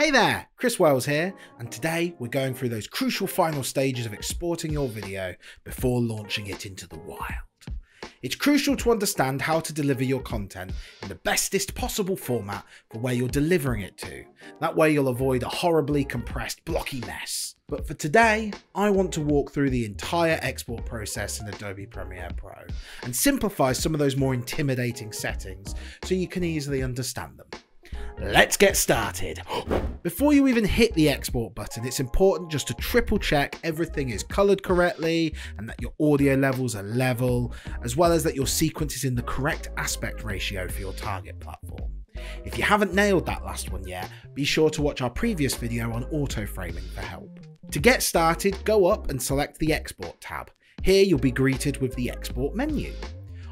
Hey there, Chris Wells here, and today we're going through those crucial final stages of exporting your video before launching it into the wild. It's crucial to understand how to deliver your content in the bestest possible format for where you're delivering it to. That way you'll avoid a horribly compressed, blocky mess. But for today, I want to walk through the entire export process in Adobe Premiere Pro and simplify some of those more intimidating settings so you can easily understand them. Let's get started. Before you even hit the export button, it's important just to triple check everything is colored correctly and that your audio levels are level, as well as that your sequence is in the correct aspect ratio for your target platform. If you haven't nailed that last one yet, be sure to watch our previous video on auto framing for help. To get started, go up and select the Export tab. Here you'll be greeted with the Export menu.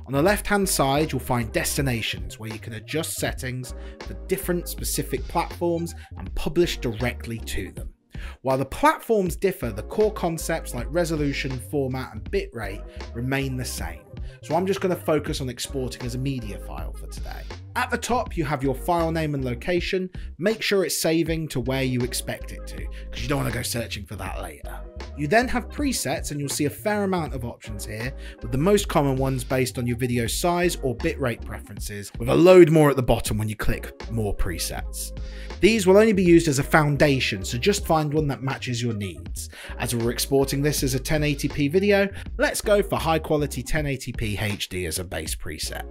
On the left-hand side, you'll find destinations where you can adjust settings for different specific platforms and publish directly to them. While the platforms differ, the core concepts like resolution, format, and bitrate remain the same. So I'm just going to focus on exporting as a media file for today. At the top, you have your file name and location. Make sure it's saving to where you expect it to, because you don't want to go searching for that later. You then have presets, and you'll see a fair amount of options here, with the most common ones based on your video size or bitrate preferences, with a load more at the bottom when you click more presets. These will only be used as a foundation, so just find one that matches your needs. As we're exporting this as a 1080p video, let's go for high quality 1080p HD as a base preset.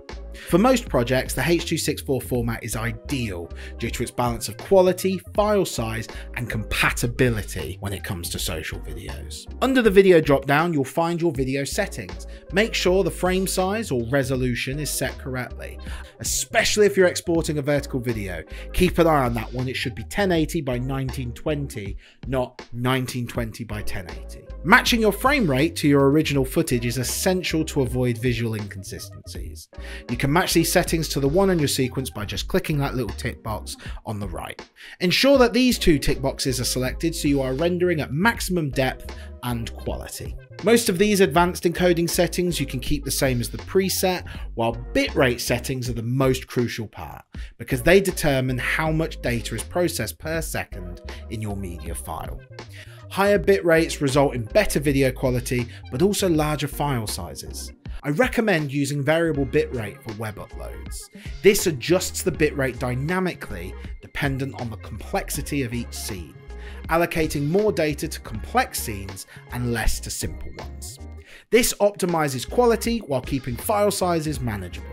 For most projects, the H.264 format is ideal due to its balance of quality, file size, and compatibility when it comes to social videos. Under the video drop-down, you'll find your video settings. Make sure the frame size or resolution is set correctly, especially if you're exporting a vertical video. Keep an eye on that one. It should be 1080 by 1920, not 1920 by 1080. Matching your frame rate to your original footage is essential to avoid visual inconsistencies. You can match these settings to the one on your sequence by just clicking that little tick box on the right. Ensure that these two tick boxes are selected so you are rendering at maximum depth and quality. Most of these advanced encoding settings you can keep the same as the preset, while bitrate settings are the most crucial part because they determine how much data is processed per second in your media file. Higher bit rates result in better video quality, but also larger file sizes. I recommend using variable bitrate for web uploads. This adjusts the bitrate dynamically dependent on the complexity of each scene, allocating more data to complex scenes and less to simple ones. This optimizes quality while keeping file sizes manageable.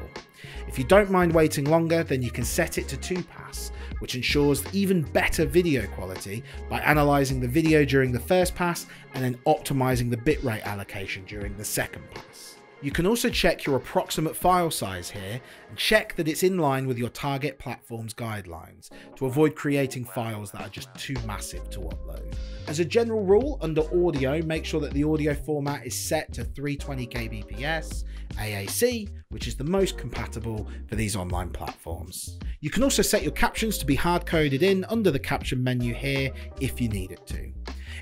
If you don't mind waiting longer, then you can set it to 2-pass, which ensures even better video quality by analysing the video during the first pass and then optimising the bitrate allocation during the second pass. You can also check your approximate file size here and check that it's in line with your target platform's guidelines to avoid creating files that are just too massive to upload. As a general rule, under audio, make sure that the audio format is set to 320 kbps AAC, which is the most compatible for these online platforms. You can also set your captions to be hard-coded in under the caption menu here if you need it to.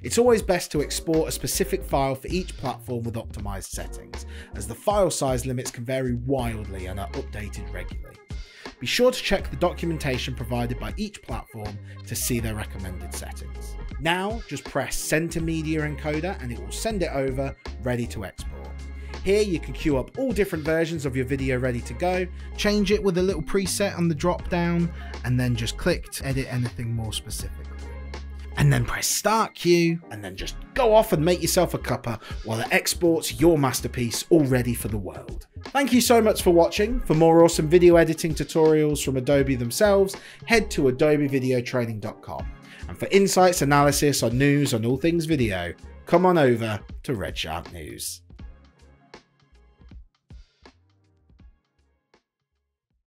It's always best to export a specific file for each platform with optimized settings, as the file size limits can vary wildly and are updated regularly. Be sure to check the documentation provided by each platform to see their recommended settings. Now, just press Send to Media Encoder and it will send it over, ready to export. Here you can queue up all different versions of your video ready to go, change it with a little preset on the drop down, and then just click to edit anything more specifically. And then press Start Queue, and then just go off and make yourself a cuppa while it exports your masterpiece all ready for the world. Thank you so much for watching. For more awesome video editing tutorials from Adobe themselves, head to adobevideotraining.com. And for insights, analysis, or news on all things video, come on over to RedShark News.